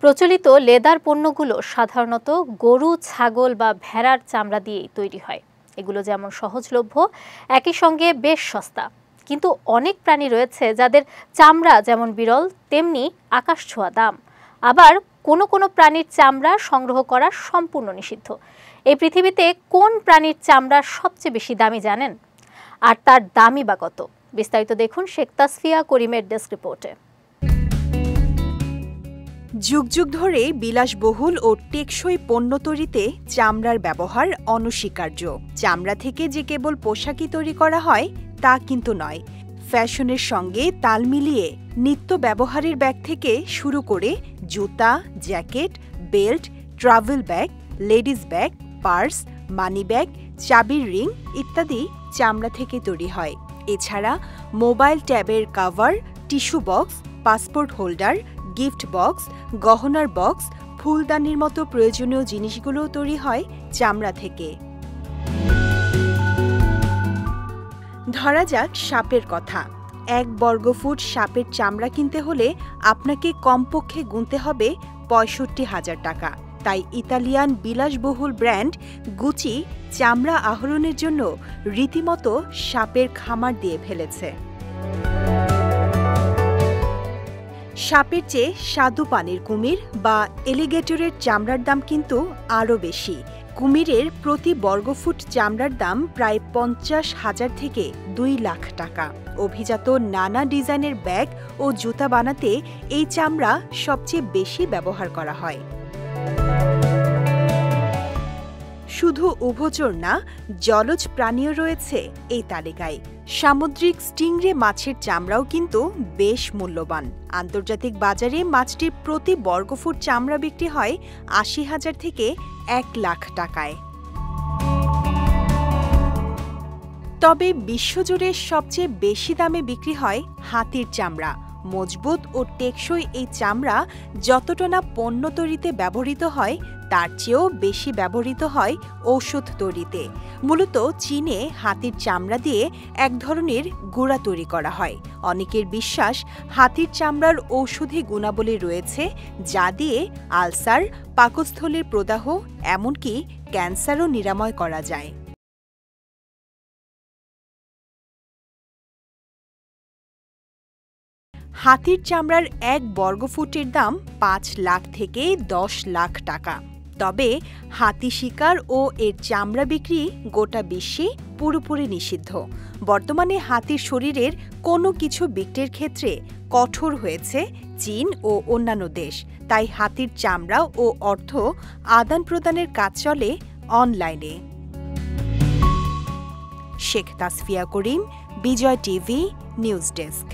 প্রচলিত লেদার পণ্যগুলো সাধারণত গরু, ছাগল বা ভেড়ার চামড়া দিয়েই তৈরি হয়। এগুলো যেমন সহজলভ্য, একই সঙ্গে বেশ সস্তা। কিন্তু অনেক প্রাণী রয়েছে যাদের চামড়া যেমন বিরল, তেমনি আকাশছোঁয়া দাম। আবার কোনো কোনো প্রাণীর চামড়া সংগ্রহ করা সম্পূর্ণ নিষিদ্ধ। এই পৃথিবীতে কোন প্রাণীর চামড়া সবচেয়ে বেশি দামি জানেন? আর তার দামই বা কত? বিস্তারিত দেখুন শেখ তাসফিয়া করিমের ডেস্ক রিপোর্টে। যুগ যুগ ধরে বিলাসবহুল ও টেকসই পণ্য তৈরিতে চামড়ার ব্যবহার অনস্বীকার্য। চামড়া থেকে যে কেবল পোশাকই তৈরি করা হয় তা কিন্তু নয়। ফ্যাশনের সঙ্গে তাল মিলিয়ে নিত্য ব্যবহারের ব্যাগ থেকে শুরু করে জুতা, jacket, belt, travel bag, ladies bag, purse, money bag, চাবির রিং ইত্যাদি চামড়া থেকে তৈরি হয়। এছাড়া মোবাইল ট্যাবের cover, tissue box, passport holder, gift box, গহনার বক্স, ফুলদানির মতো প্রয়োজনীয় জিনিসগুলোও তৈরি হয় চামড়া থেকে। ধরা যাক সাপের কথা। 1 বর্গফুট সাপের চামড়া কিনতে হলে আপনাকে কমপক্ষে গুনতে হবে ৬৫,০০০ টাকা। তাই ইতালিয়ান বিলাসবহুল ব্র্যান্ড গুচি চামড়া আহরণের জন্য রীতিমতো সাপের খামার দিয়ে ফেলেছে। সাপের চেয়ে স্বাদু পানির কুমির বা এলিগেটরের চামড়ার দাম কিন্তু আরও বেশি। কুমিরের প্রতি বর্গফুট চামড়ার দাম প্রায় ৫০,০০০ থেকে ২ লাখ টাকা। অভিজাত নানা ডিজাইনের ব্যাগ ও জুতা বানাতে এই চামড়া সবচেয়ে বেশি ব্যবহার করা হয়। শুধু উভচর না, জলজ প্রাণীও রয়েছে এই তালিকায়। সামুদ্রিক স্টিংরে মাছের চামড়াও কিন্তু বেশ মূল্যবান। আন্তর্জাতিক বাজারে মাছটির প্রতি বর্গফুট চামড়া বিক্রি হয় ৮০,০০০ থেকে ১ লাখ টাকায়। তবে বিশ্বজুড়ে সবচেয়ে বেশি দামে বিক্রি হয় হাতির চামড়া। মজবুত ও টেকসই এই চামড়া যতটা না পণ্য তৈরিতে ব্যবহৃত হয়, তার চেয়েও বেশি ব্যবহৃত হয় ঔষধ তৈরিতে। মূলত চীনে হাতির চামড়া দিয়ে এক ধরনের গুঁড়া তৈরি করা হয়। অনেকের বিশ্বাস হাতির চামড়ার ঔষধি গুণাবলী রয়েছে, যা দিয়ে আলসার, পাকস্থলীর প্রদাহ, এমনকি ক্যান্সারও নিরাময় করা যায়। হাতির চামড়ার 1 বর্গফুটের দাম ৫ লাখ থেকে ১০ লাখ টাকা। তবে হাতি শিকার ও এর চামড়া বিক্রি গোটা বিশ্বে পুরোপুরি নিষিদ্ধ। বর্তমানে হাতির শরীরের কোনো কিছু বিক্রির ক্ষেত্রে কঠোর হয়েছে চীন ও অন্যান্য দেশ। তাই হাতির চামড়া ও অর্থ আদান প্রদানের কাজ চলে অনলাইনে। শেখ তাসফিয়া করিম, বিজয় টিভি, নিউজ ডেস্ক।